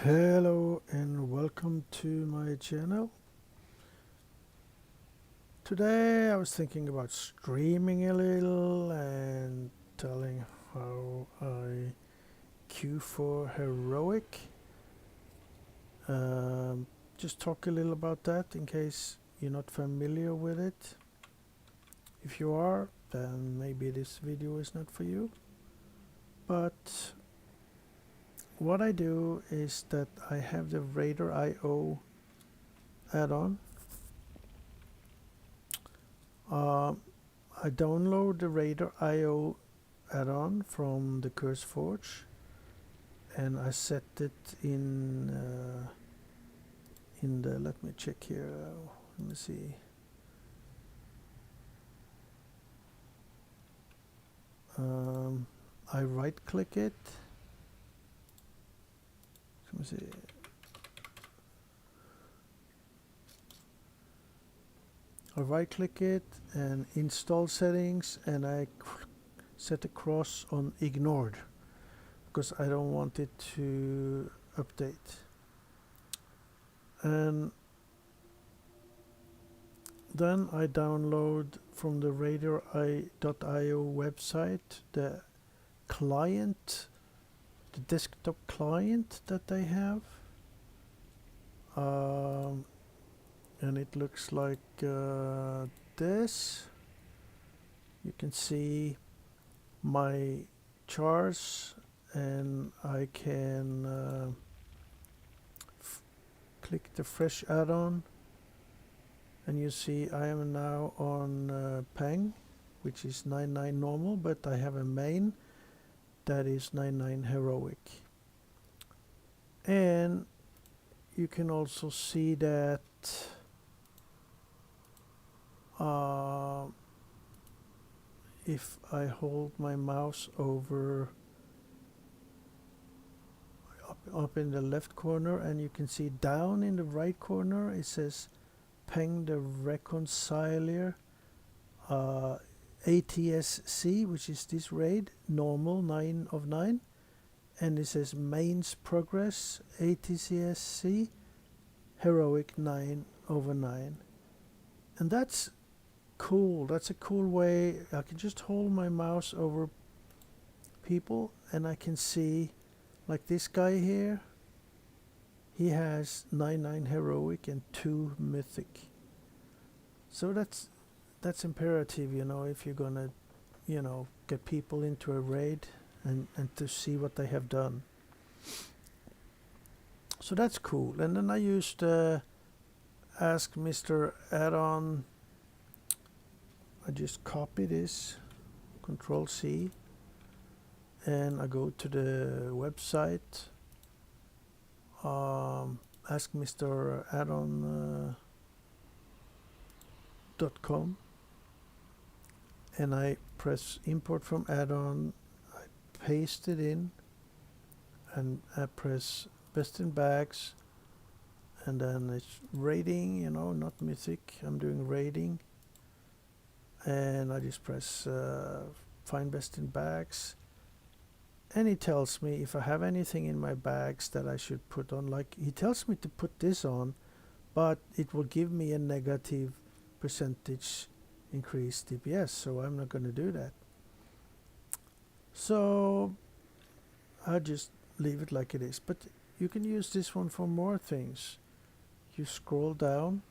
Hello and welcome to my channel. Today I was thinking about streaming a little and telling how I queue for heroic. Just talk a little about that in case you're not familiar with it. If you are, then maybe this video is not for you. But what I do is that I have the Radar IO add-on. I download the Radar IO add-on from the CurseForge and I set it in the, let me check here, let me see. I right click it. Let me see. I right click it and install settings, and I set a cross on ignored because I don't want it to update. And then I download from the radar.io website the client, the desktop client that they have. And it looks like this. You can see my charts, and I can click the fresh add-on, and you see I am now on Peng, which is 99 normal, but I have a main that is 99 heroic. And you can also see that if I hold my mouse over up in the left corner, and you can see down in the right corner it says Peng the Reconciler ATSC, which is this raid, normal 9 of 9, and it says mains progress ATCSC heroic 9 over 9. And that's cool. That's a cool way. I can just hold my mouse over people and I can see, like this guy here, he has 99 heroic and 2 mythic. So that's imperative, you know, if you're gonna, you know, get people into a raid and to see what they have done. So that's cool. And then I used Ask Mr. add-on. I just copy this, Control C, and I go to the website, Ask Mr. add-on.com, and I press import from add-on. I paste it in, and I press best in bags, and then it's rating, you know, not mythic. I'm doing rating. And I just press find best in bags, and it tells me if I have anything in my bags that I should put on. Like, he tells me to put this on, but it will give me a negative percentage increase DPS, so I'm not going to do that. So I just leave it like it is. But you can use this one for more things. You scroll down,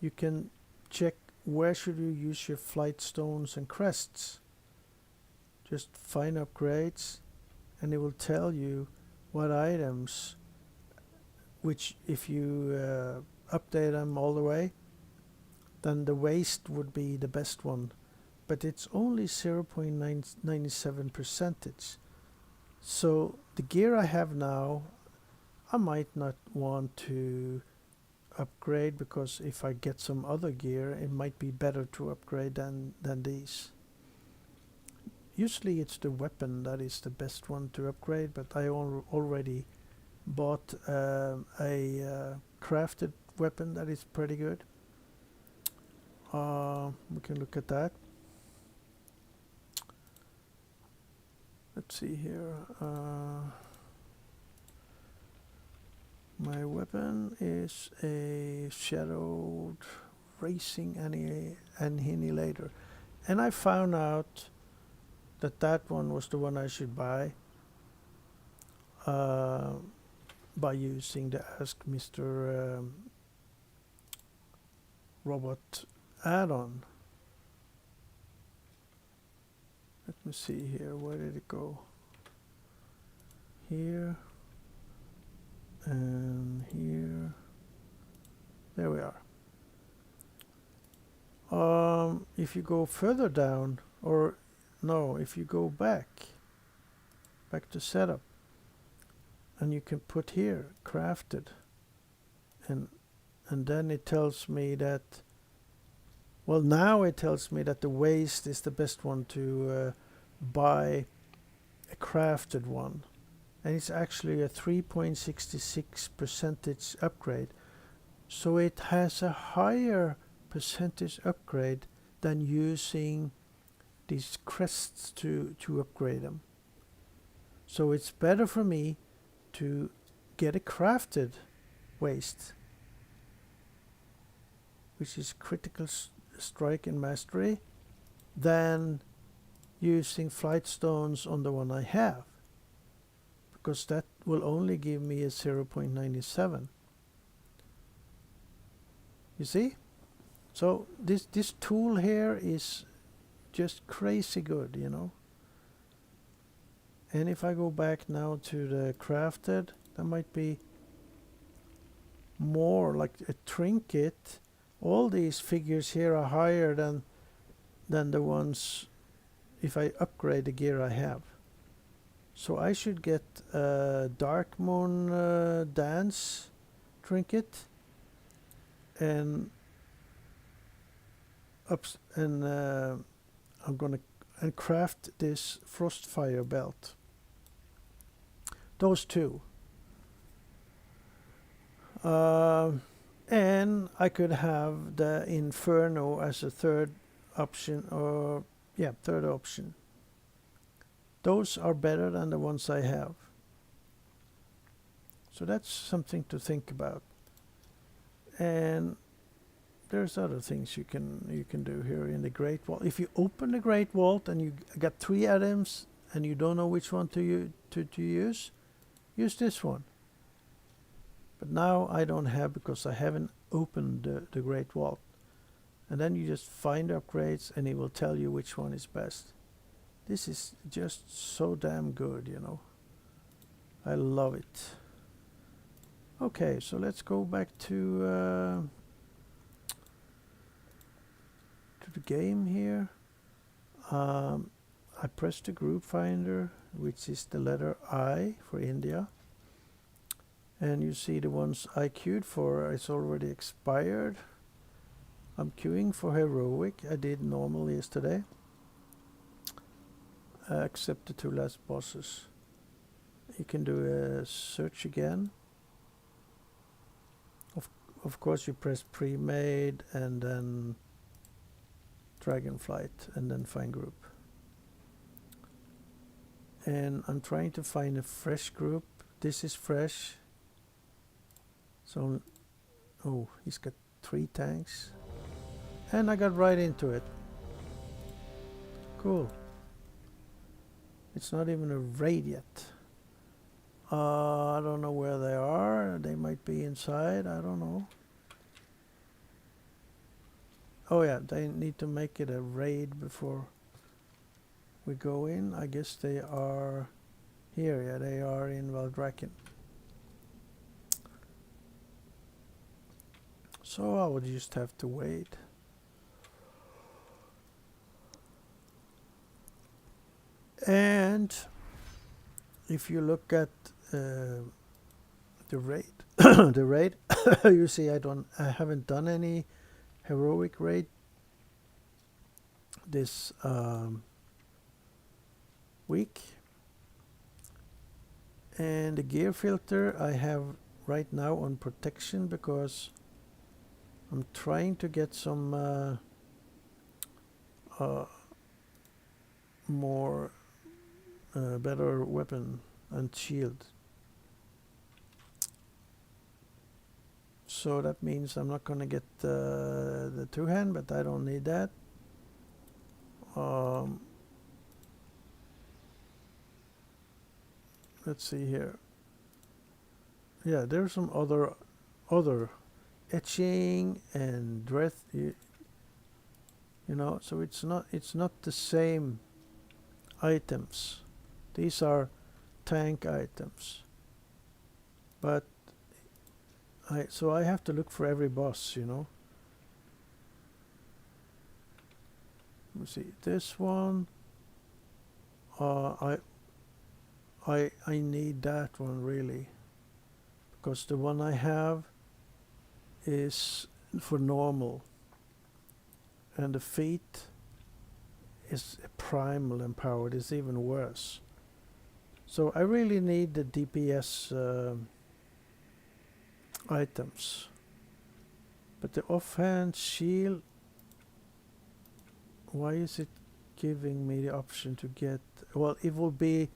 you can check where should you use your flight stones and crests. Just find upgrades, and it will tell you what items, which if you update them all the way, then the waste would be the best one, but it's only 0.97%. So the gear I have now, I might not want to upgrade, because if I get some other gear, it might be better to upgrade than these. Usually it's the weapon that is the best one to upgrade, but I already bought a crafted weapon that is pretty good. We can look at that. Let's see here. weapon is a shadowed racing annihilator, and I found out that that one was the one I should buy by using the Ask Mr. Robot add-on. Let me see here, where did it go? Here and here. There we are. If you go further down, or no, if you go back to setup, and you can put here crafted, and then it tells me that, well, now it tells me that the waste is the best one to buy a crafted one, and it's actually a 3.66% upgrade, so it has a higher percentage upgrade than using these crests to upgrade them. So it's better for me to get a crafted waste, which is critical strike and mastery, than using flight stones on the one I have, because that will only give me a 0.97. You see? So this tool here is just crazy good, you know. And if I go back now to the crafted, that might be more like a trinket. All these figures here are higher than the ones if I upgrade the gear I have. So I should get a Dark Moon Dance trinket and I'm gonna craft this Frostfire belt. Those two. And I could have the Inferno as a third option, or yeah, third option. Those are better than the ones I have. So that's something to think about. And there's other things you can do here in the Great Vault. If you open the Great Vault and you got 3 items and you don't know which one to use this one. But now I don't have, because I haven't opened the Great Vault. And then you just find upgrades and it will tell you which one is best. This is just so damn good, you know. I love it. Okay, so let's go back to the game here. I press the group finder, which is the letter I for India, and you see the ones I queued for, it's already expired. I'm queuing for heroic. I did normal yesterday, except the 2 last bosses. You can do a search again. Of course you press pre-made and then Dragonflight and then find group. And I'm trying to find a fresh group. This is fresh. So, oh, he's got 3 tanks. And I got right into it. Cool. It's not even a raid yet. I don't know where they are. They might be inside. I don't know. Oh yeah, they need to make it a raid before we go in. I guess they are here. Yeah, they are in Valdraken. So I would just have to wait. And if you look at the raid, the raid, you see I haven't done any heroic raid this week. And the gear filter I have right now on protection, because I'm trying to get some more better weapon and shield. So that means I'm not going to get the two-hand, but I don't need that. Let's see here. Yeah, there's some other etching and breath, you know, so it's not the same items. These are tank items, but so I have to look for every boss, you know. Let me see this one. I need that one really, because the one I have is for normal, and the feet is primal empowered. It's even worse. So I really need the DPS items. But the offhand shield, why is it giving me the option to get, well, it will be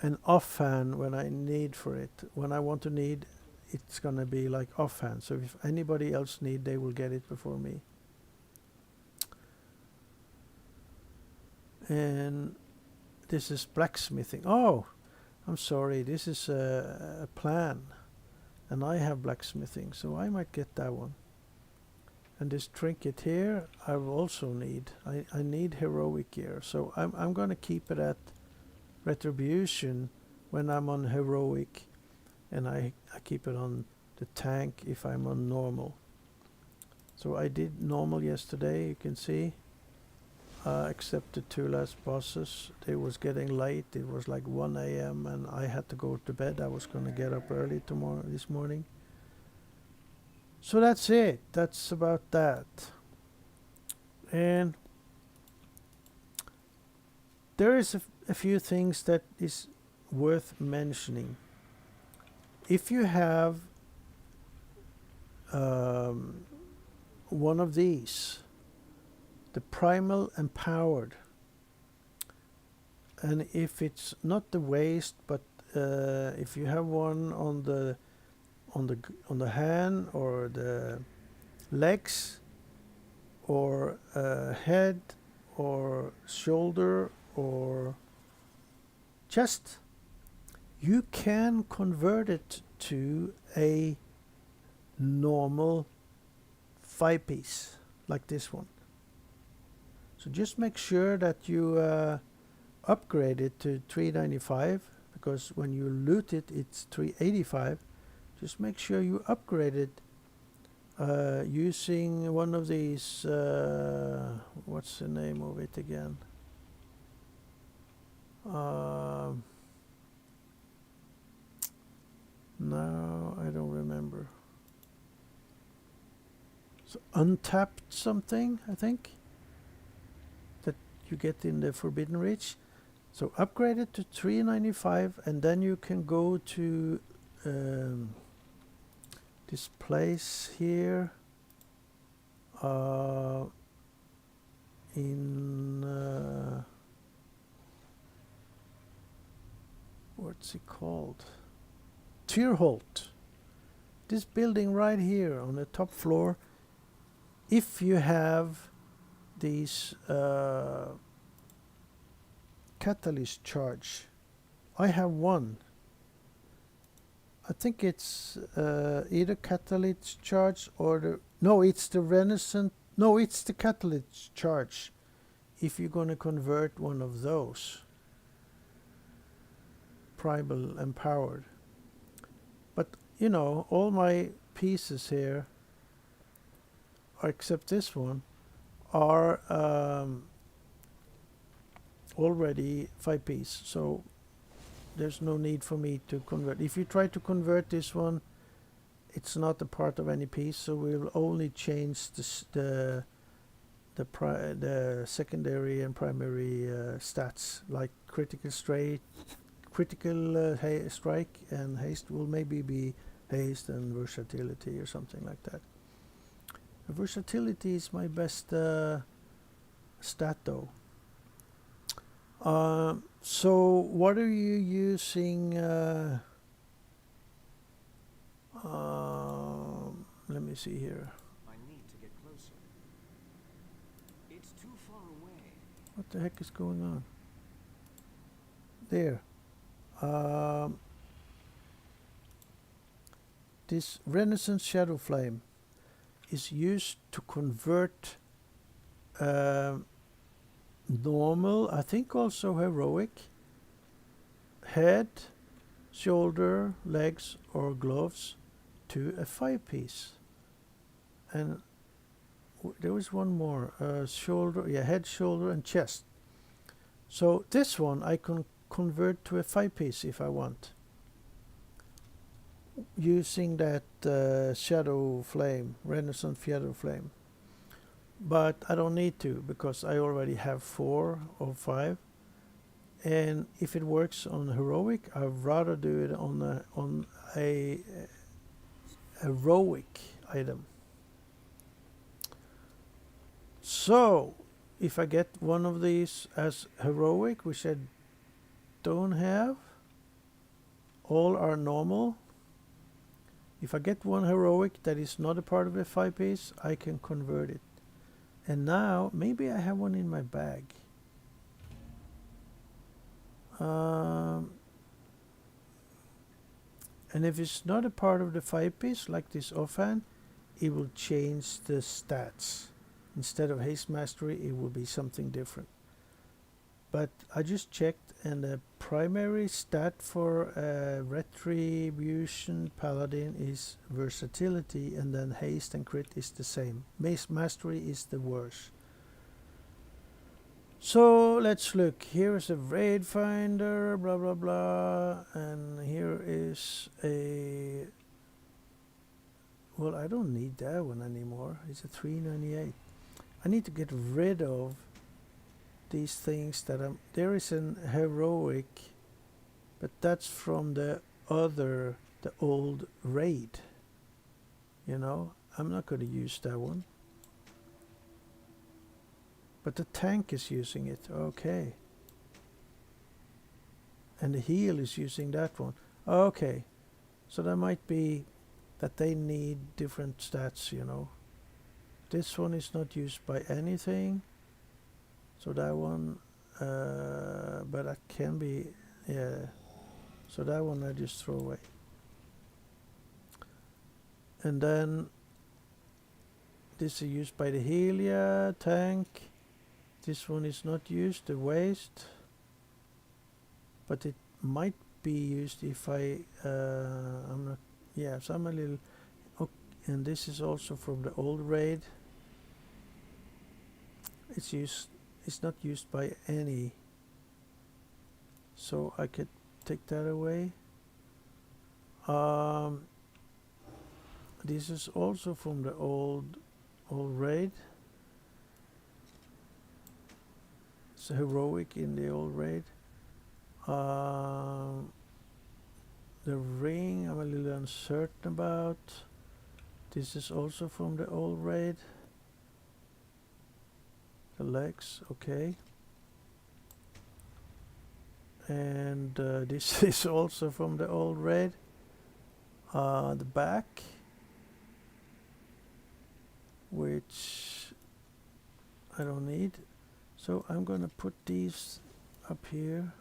an offhand when I need for it. When I want to need, it's gonna be like offhand. So if anybody else need, they will get it before me. And this is blacksmithing. Oh, I'm sorry, this is a plan, and I have blacksmithing, so I might get that one. And this trinket here I will also need. I need heroic gear, so I'm gonna keep it at retribution when I'm on heroic, and I keep it on the tank if I'm on normal. So I did normal yesterday, you can see, except the two last bosses. It was getting late, it was like 1 a.m. and I had to go to bed. I was gonna get up early this morning. So that's it, that's about that. And there is a few things that is worth mentioning. If you have one of these, the primal empowered, and if it's not the waist, but if you have one on the hand or the legs or head or shoulder or chest, you can convert it to a normal 5-piece like this one. So just make sure that you upgrade it to 395, because when you loot it, it's 385. Just make sure you upgrade it using one of these, what's the name of it again? No, I don't remember. So untapped something, I think, that you get in the Forbidden Reach. So upgrade it to 395, and then you can go to this place here in what's it called? Tyrholt. This building right here on the top floor. If you have these catalyst charge, I have one. I think it's either catalyst charge or the, no, it's the Renaissance, no, it's the catalyst charge, if you're going to convert one of those primal empowered. But you know, all my pieces here, except this one, are already 5-piece, so there's no need for me to convert. If you try to convert this one, it's not a part of any piece, so we'll only change the secondary and primary stats, like critical strike, strike and haste will maybe be haste and versatility or something like that. Versatility is my best stat though. So what are you using let me see here. I need to get closer. It's too far away. What the heck is going on? There. This Renaissance Shadow Flame is used to convert normal, I think also heroic, head, shoulder, legs or gloves to a 5-piece. And there was one more, shoulder, yeah, head, shoulder and chest. So this one I can convert to a 5-piece if I want, using that Shadow Flame, Renaissance Shadow Flame. But I don't need to, because I already have 4 or 5. And if it works on heroic, I'd rather do it on a heroic item. So if I get one of these as heroic, which I don't have, all are normal. If I get one heroic that is not a part of a 5-piece, I can convert it. And now maybe I have one in my bag. And if it's not a part of the 5-piece, like this offhand, it will change the stats. Instead of haste mastery, it will be something different. But I just checked, and the primary stat for Retribution Paladin is versatility, and then haste and crit is the same. Mastery is the worst. So let's look. Here is a raid finder, blah blah blah, and here is a. Well, I don't need that one anymore. It's a 398. I need to get rid of these things that I'm. There is an heroic, but that's from the old raid. You know, I'm not going to use that one. But the tank is using it, okay. And the heal is using that one, okay. So that might be that they need different stats, you know. This one is not used by anything. So that one, but that can be, yeah. So that one I just throw away. And then this is used by the Helia tank. This one is not used, the waste. But it might be used if I'm not, yeah, so I'm a little, okay, and this is also from the old raid. It's not used by any, so I could take that away. This is also from the old raid. It's heroic in the old raid. The ring I'm a little uncertain about. This is also from the old raid. The legs, okay. And this is also from the old raid. The back, which I don't need. So I'm going to put these up here.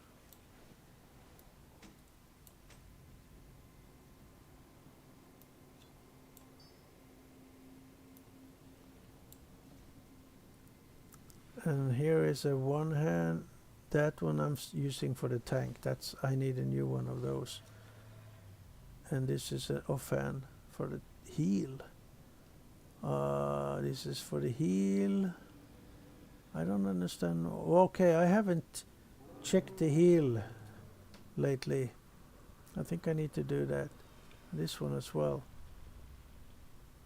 And here is a one hand. That one I'm using for the tank. That's, I need a new one of those. And this is an offhand for the heal. This is for the heal. I don't understand. Okay, I haven't checked the heal lately. I think I need to do that. This one as well.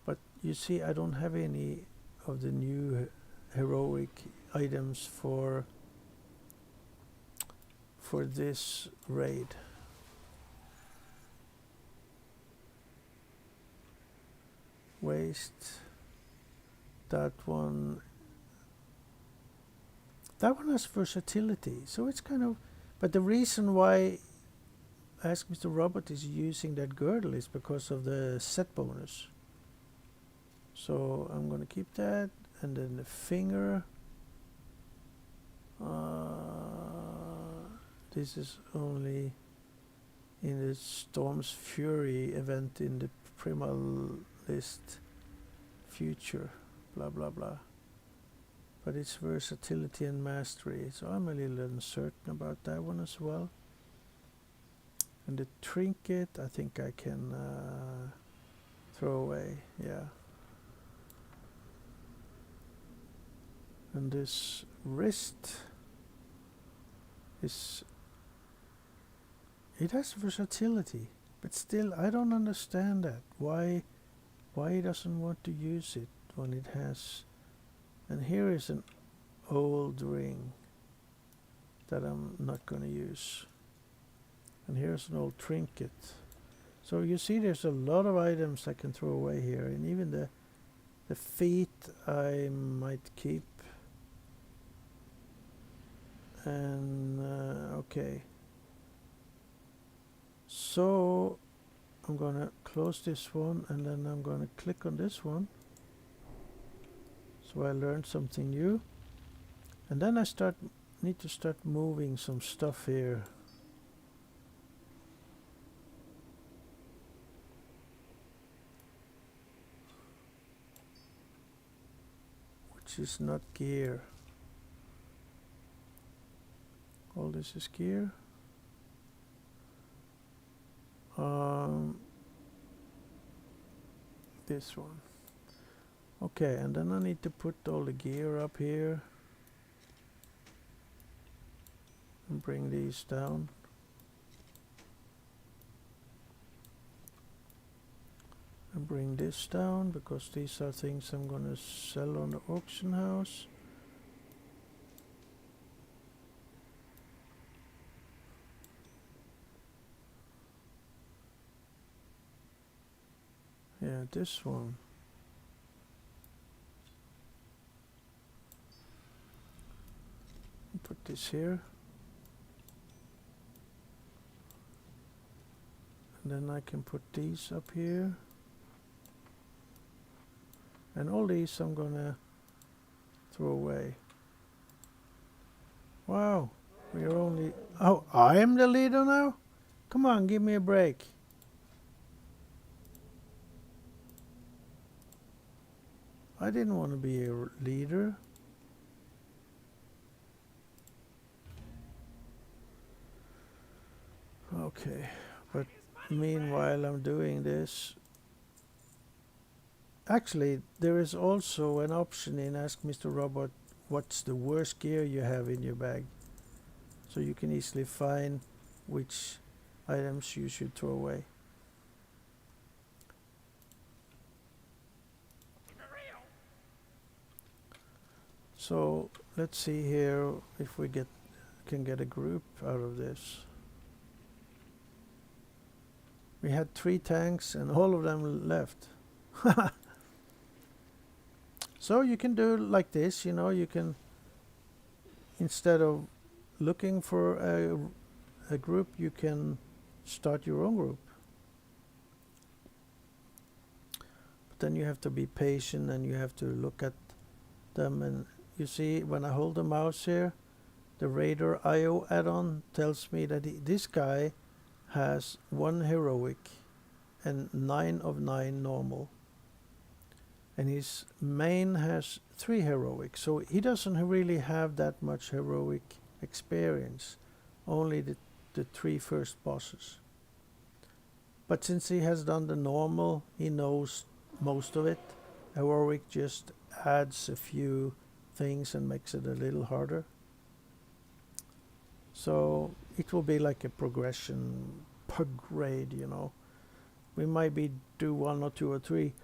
But you see, I don't have any of the new heroic items for this raid. Waste. That one has versatility, so it's kind of, but the reason why Ask Mr. Robot is using that girdle is because of the set bonus. So I'm gonna keep that, and then the finger. This is only in the Storm's Fury event in the primal list future, blah blah blah. But it's versatility and mastery, so I'm a little uncertain about that one as well. And the trinket, I think I can throw away, yeah. And this wrist is, it has versatility, but still I don't understand that. Why he doesn't want to use it when it has. And here is an old ring that I'm not going to use. And here's an old trinket. So you see there's a lot of items I can throw away here, and even the feet I might keep. And okay. So I'm going to close this one, and then I'm going to click on this one. So I learned something new. And then I need to start moving some stuff here. Which is not gear. All this is gear. This one. Okay, and then I need to put all the gear up here and bring these down. And bring this down, because these are things I'm going to sell on the auction house. Yeah, this one. Put this here. And then I can put these up here. And all these I'm gonna throw away. Wow, we're only... Oh, I am the leader now? Come on, give me a break. I didn't want to be a leader. Okay, but meanwhile I'm doing this. Actually, there is also an option in Ask Mr. Robot what's the worst gear you have in your bag. So you can easily find which items you should throw away. So let's see here if we can get a group out of this. We had 3 tanks and all of them left. So you can do like this, you know, you can, instead of looking for a group, you can start your own group. But then you have to be patient and you have to look at them. And you see, when I hold the mouse here, the Raider IO add-on tells me that this guy has 1 heroic and 9 of 9 normal. And his main has 3 heroic, so he doesn't really have that much heroic experience, only the 3 first bosses. But since he has done the normal, he knows most of it. Heroic just adds a few things and makes it a little harder. So it will be like a progression per grade, you know. We might do 1 or 2 or 3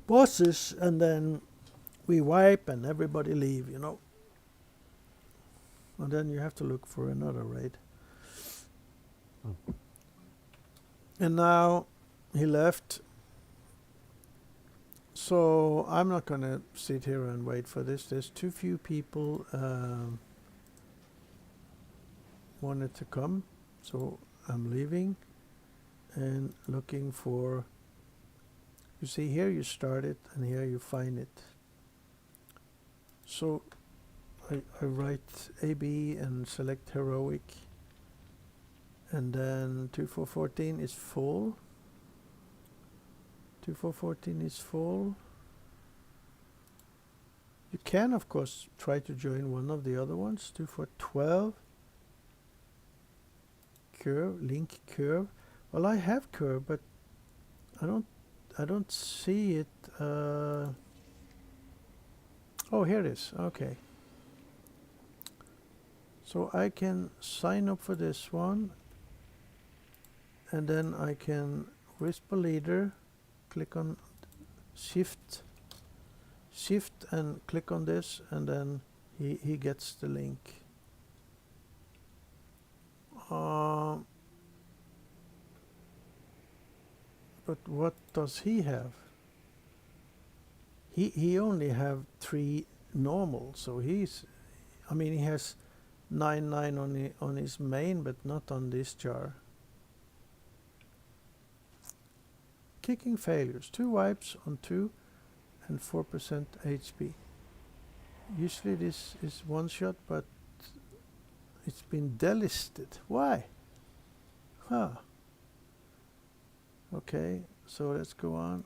bosses, and then we wipe and everybody leave, you know. And then you have to look for another raid. And now he left. So I'm not going to sit here and wait for this. There's too few people wanted to come. So I'm leaving and looking for You see here you start it and here you find it. So I write AB and select heroic, and then 2414 is full. 2414 is full. You can of course try to join one of the other ones. 2412 curve, link curve. Well, I have curve, but I don't see it. Oh, here it is. Okay. So I can sign up for this one, and then I can whisper leader, click on shift and click on this, and then he gets the link. But what does he have? He only have 3 normal, so he's, I mean, he has 9 on his main, but not on this jar. Kicking failures, 2 wipes on 2 and 4% HP. Usually this is one shot, but it's been delisted. Why? Huh. Okay, so let's go on.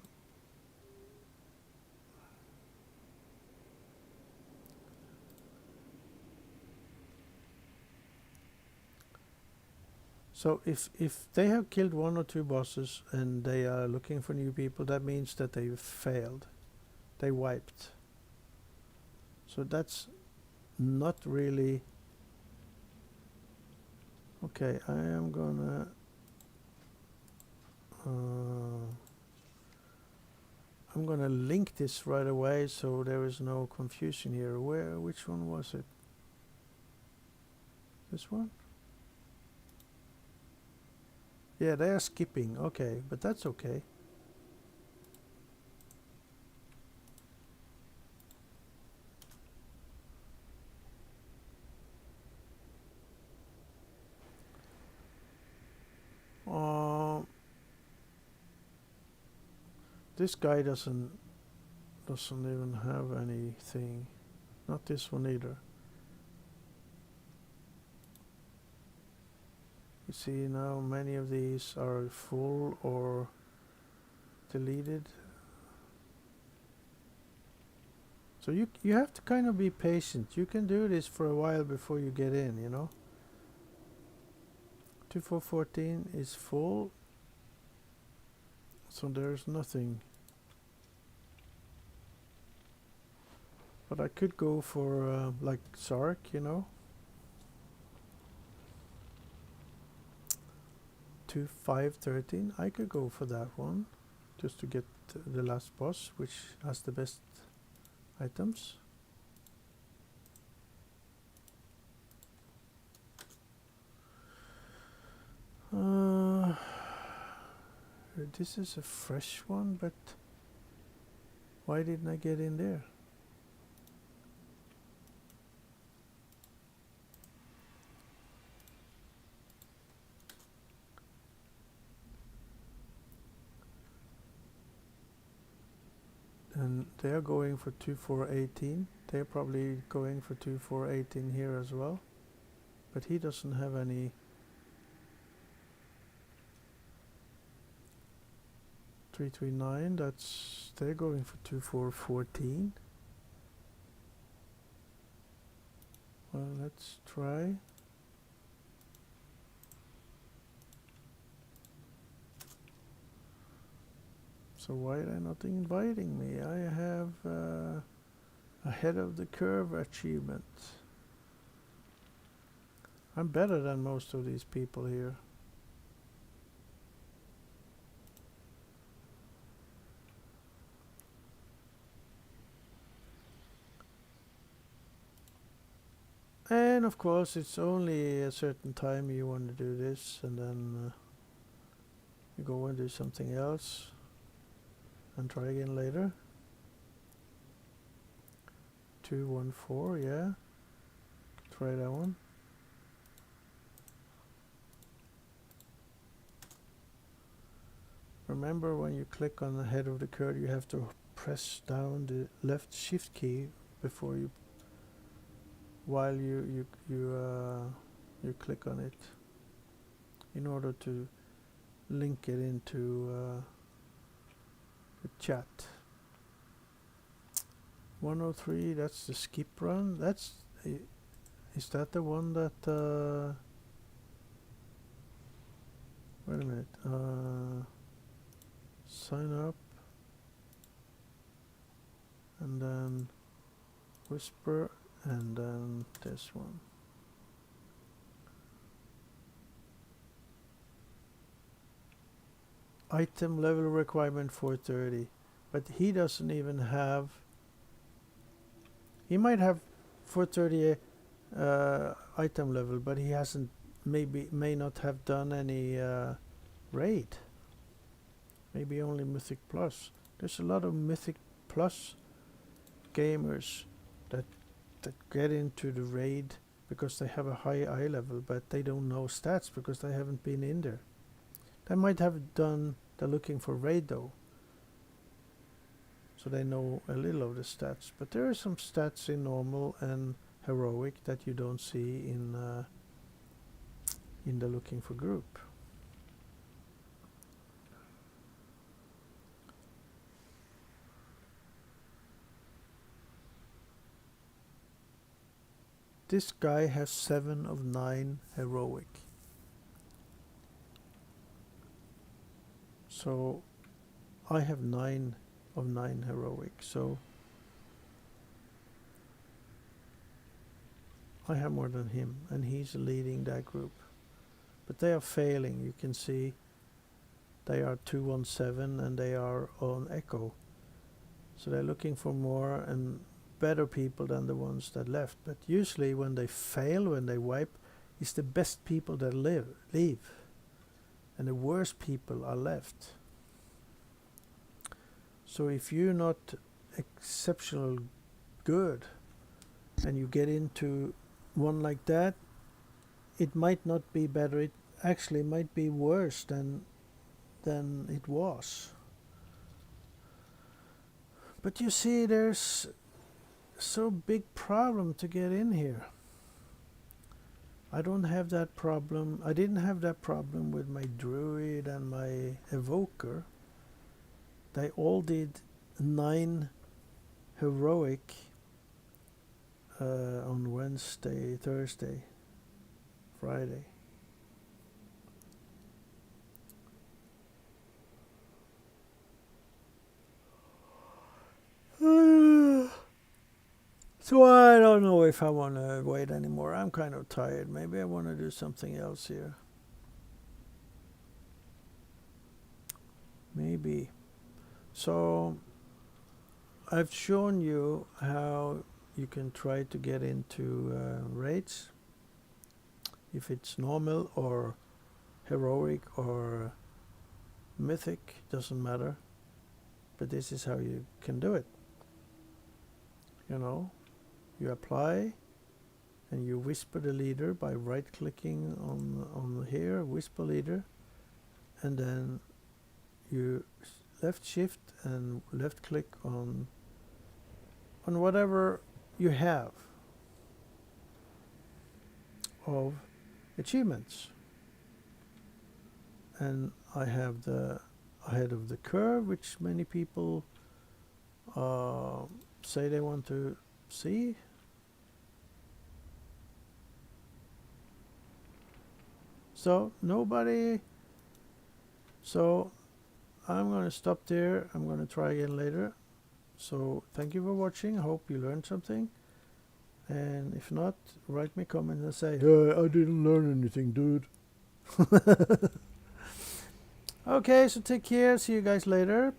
So if they have killed 1 or 2 bosses and they are looking for new people, that means that they failed. They wiped. So that's not really okay. I am gonna I'm gonna link this right away so there is no confusion here. Which one was it? This one? Yeah, they are skipping. Okay, but that's okay. This guy doesn't even have anything. Not this one either. You see now many of these are full or deleted. So you have to kind of be patient. You can do this for a while before you get in, you know. 2414 is full. So there's nothing. But I could go for like Sark, you know. 2513. I could go for that one just to get the last boss, which has the best items. This is a fresh one, but why didn't I get in there? And they're going for 2418. They're probably going for 2418 here as well. But he doesn't have any. .339, that's, they're going for 2414. Well, let's try. So why are they not inviting me? I have ahead of the curve achievement. I'm better than most of these people here. And of course it's only a certain time you want to do this, and then you go and do something else and try again later. 214, yeah, try that one. remember when you click on the head of the curve, you have to press down the left shift key before you, while you click on it, in order to link it into the chat. 103, that's the skip run. Is that the one that wait a minute, sign up and then whisper and then this one. Item level requirement 430, but he doesn't even have, he might have 430 item level, but he hasn't, may not have done any raid, maybe only Mythic Plus. There's a lot of Mythic Plus gamers that get into the raid because they have a high eye level, but they don't know stats because they haven't been in there. They might have done the looking for raid though, so they know a little of the stats, but there are some stats in normal and heroic that you don't see in the looking for group. This guy has 7 of 9 heroic. So I have 9 of 9 heroic. So I have more than him, and he's leading that group. But they are failing. You can see they are 217 and they are on Echo. So they're looking for more and better people than the ones that left. But usually when they fail, when they wipe, it's the best people that leave. And the worst people are left. So if you're not exceptional good and you get into one like that, it might not be better, it actually might be worse than it was. But you see, there's so big problem to get in here. I don't have that problem. I didn't have that problem with my druid and my evoker. They all did 9 heroic on Wednesday, Thursday, Friday. So I don't know if I want to wait anymore. I'm kind of tired. Maybe I want to do something else here. Maybe. So I've shown you how you can try to get into raids. If it's normal or heroic or mythic, doesn't matter. But this is how you can do it. You know, you apply and you whisper the leader by right clicking on here, whisper leader, and then you left shift and left click on whatever you have of achievements. And I have the ahead of the curve, which many people say they want to see. So nobody, so I'm going to stop there. I'm going to try again later. So thank you for watching. I hope you learned something. And if not, write me a comment and say, I didn't learn anything, dude. Okay, so take care. See you guys later.